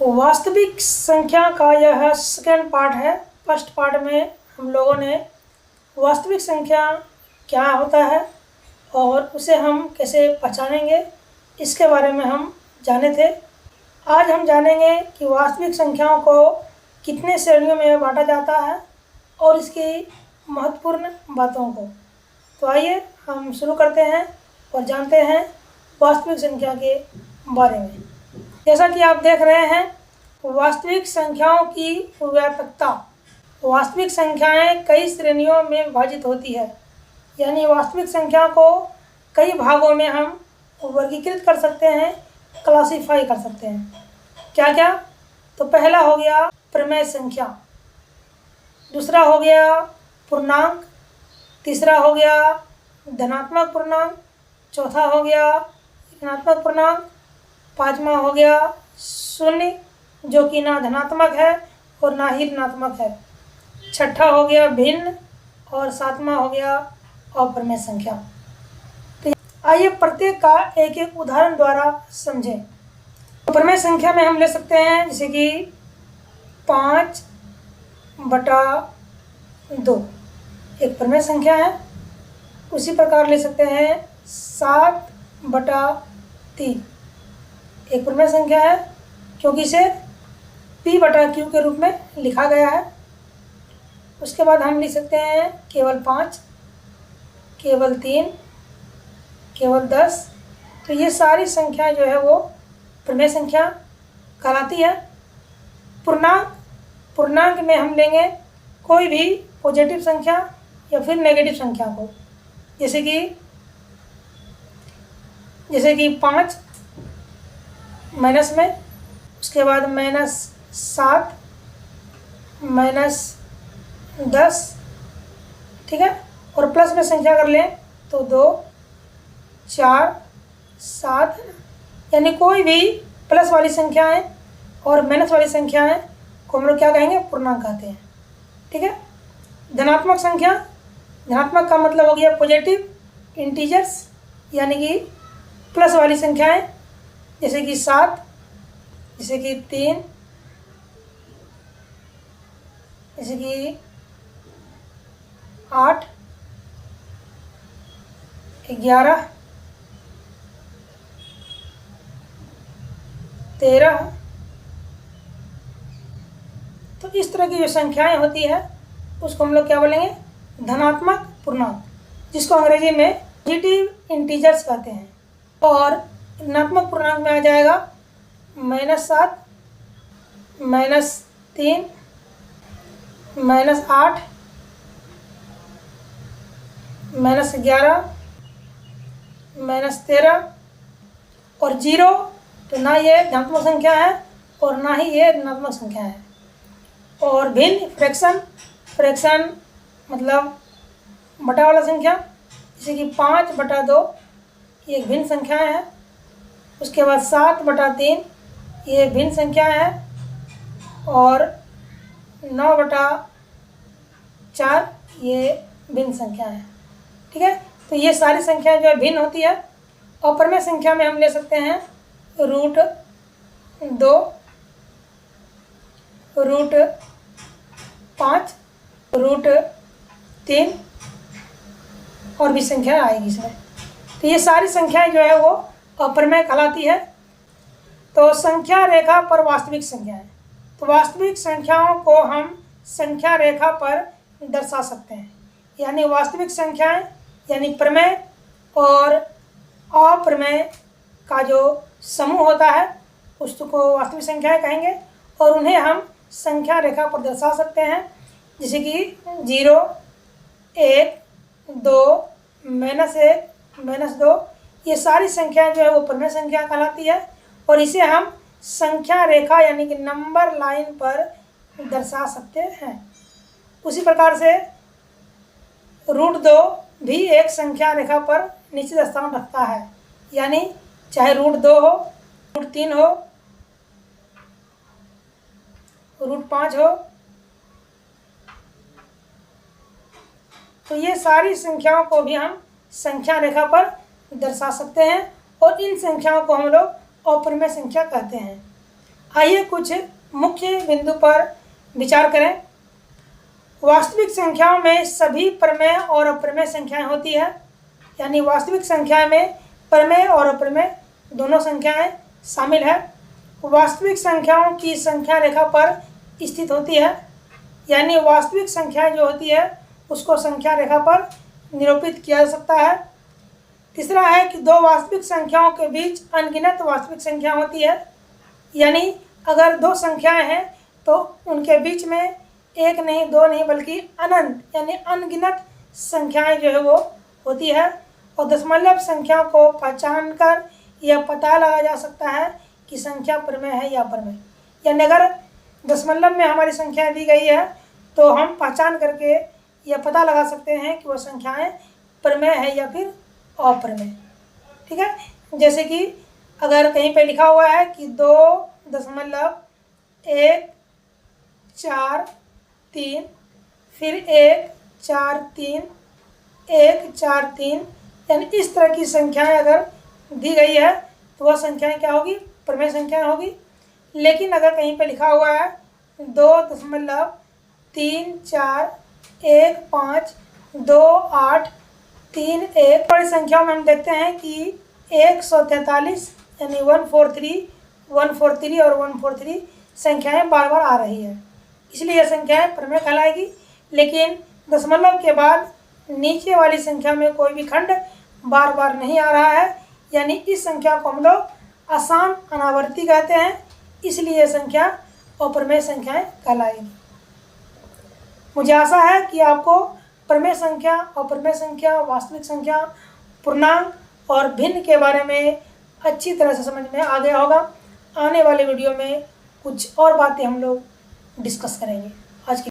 वास्तविक संख्या का यह सेकेंड पार्ट है। फर्स्ट पार्ट में हम लोगों ने वास्तविक संख्या क्या होता है और उसे हम कैसे पहचानेंगे इसके बारे में हम जाने थे। आज हम जानेंगे कि वास्तविक संख्याओं को कितने श्रेणियों में बांटा जाता है और इसकी महत्वपूर्ण बातों को। तो आइए हम शुरू करते हैं और जानते हैं वास्तविक संख्या के बारे में। जैसा कि आप देख रहे हैं, वास्तविक संख्याओं की व्यापकता। वास्तविक संख्याएं कई श्रेणियों में विभाजित होती है, यानी वास्तविक संख्या को कई भागों में हम वर्गीकृत कर सकते हैं, क्लासीफाई कर सकते हैं। क्या क्या? तो पहला हो गया प्रमेय संख्या, दूसरा हो गया पूर्णांक, तीसरा हो गया धनात्मक पूर्णांक, चौथा हो गया ऋणात्मक पूर्णांक, पांचवा हो गया शून्य जो कि ना धनात्मक है और ना ही ऋणात्मक है, छठा हो गया भिन्न और सातवां हो गया अप्रमेय संख्या। तो आइए प्रत्येक का एक एक उदाहरण द्वारा समझें। प्रमेय संख्या में हम ले सकते हैं जैसे कि 5/2 एक प्रमेय संख्या है। उसी प्रकार ले सकते हैं 7/3 एक प्रमेय संख्या है, क्योंकि इसे P/Q के रूप में लिखा गया है। उसके बाद हम लिख सकते हैं केवल 5, केवल 3, केवल 10। तो ये सारी संख्या जो है वो प्रमेय संख्या कहलाती है। पूर्णांक में हम लेंगे कोई भी पॉजिटिव संख्या या फिर नेगेटिव संख्या को, जैसे कि 5 माइनस में, उसके बाद -7, -10, ठीक है। और प्लस में संख्या कर लें तो 2, 4, 7, यानी कोई भी प्लस वाली संख्याएं और माइनस वाली संख्याएं को हम लोग क्या कहेंगे? पूर्णांक कहते हैं, ठीक है। धनात्मक संख्या, धनात्मक का मतलब हो गया पॉजिटिव इंटीजर्स, यानी कि प्लस वाली संख्याएं, जैसे कि 7, जैसे कि 3, जैसे कि 8, 11, 13। तो इस तरह की जो संख्याएं होती है उसको हम लोग क्या बोलेंगे? धनात्मक पूर्णांक, जिसको अंग्रेजी में पॉजिटिव इंटीजर्स कहते हैं। और ऋणात्मक पूर्णांक में आ जाएगा -7, -3, -8, -11, -13 और 0। तो ना ये धनात्मक संख्या है और ना ही ये ऋणात्मक संख्या है। और भिन्न फ्रैक्शन मतलब बटा वाला संख्या, जैसे कि 5/2 ये एक भिन्न संख्या है। उसके बाद 7/3 ये भिन्न संख्या है और 9/4 ये भिन्न संख्या है, ठीक है। तो ये सारी संख्याएं जो है भिन्न होती है। अप्रमेय संख्या में हम ले सकते हैं √2, √5, √3 और भी संख्या आएगी इसमें। तो ये सारी संख्याएं जो है वो अप्रमेय कहलाती है। तो संख्या रेखा पर वास्तविक संख्याएं। तो वास्तविक संख्याओं को हम संख्या रेखा पर दर्शा सकते हैं, यानी वास्तविक संख्याएं यानी प्रमेय और अप्रमेय का जो समूह होता है उसको वास्तविक संख्याएं कहेंगे। और उन्हें हम संख्या रेखा पर दर्शा सकते हैं, जैसे कि 0, 1, 2, -1, -2। ये सारी संख्याएं जो है वो प्रमेय संख्या कहलाती है और इसे हम संख्या रेखा यानी कि नंबर लाइन पर दर्शा सकते हैं। उसी प्रकार से √2 भी एक संख्या रेखा पर निश्चित स्थान रखता है, यानी चाहे √2 हो, √3 हो, √5 हो। तो ये सारी संख्याओं को भी हम संख्या रेखा पर दर्शा सकते हैं और इन संख्याओं को हम लोग अप्रमेय संख्या कहते हैं। आइए कुछ मुख्य बिंदु पर विचार करें। वास्तविक संख्याओं में सभी प्रमेय और अप्रमेय संख्याएं होती है, यानी वास्तविक संख्या में प्रमेय और अप्रमेय दोनों संख्याएं शामिल है। वास्तविक संख्याओं की संख्या रेखा पर स्थित होती है, यानी वास्तविक संख्याएं जो होती है उसको संख्या रेखा पर निरूपित किया जा सकता है। तीसरा है कि दो वास्तविक संख्याओं के बीच अनगिनत वास्तविक संख्या होती है, यानी अगर दो संख्याएं हैं तो उनके बीच में एक नहीं, दो नहीं, बल्कि अनंत यानी अनगिनत संख्याएं जो है वो होती है। और दशमलव संख्याओं को पहचान कर यह पता लगाया जा सकता है कि संख्या प्रमेय है या अप्रमेय। यानी अगर दशमलव में हमारी संख्या दी गई है तो हम पहचान करके यह पता लगा सकते हैं कि वह संख्याएं प्रमेय है या फिर अप्रमेय। ठीक है, जैसे कि अगर कहीं पे लिखा हुआ है कि 2.143 फिर 143 143, यानी इस तरह की संख्याएं अगर दी गई है तो वह संख्याएं क्या होगी? प्रमेय संख्याएं होगी। लेकिन अगर कहीं पे लिखा हुआ है 2.34152831, बड़ी संख्याओं में हम देखते हैं कि 143 यानी 143 और 143 संख्याएं बार बार आ रही है, इसलिए यह संख्याएं प्रमेय कहलाएगी। लेकिन दशमलव के बाद नीचे वाली संख्या में कोई भी खंड बार बार नहीं आ रहा है, यानी इस संख्या को हम लोग आसान अनावर्ती कहते हैं, इसलिए यह संख्या अप्रमेय संख्याएं कहलाएगी। मुझे आशा है कि आपको प्रमेय संख्या, अप्रमेय संख्या, वास्तविक संख्या, पूर्णांक और भिन्न के बारे में अच्छी तरह से समझ में आ गया होगा। आने वाले वीडियो में कुछ और बातें हम लोग डिस्कस करेंगे। आज की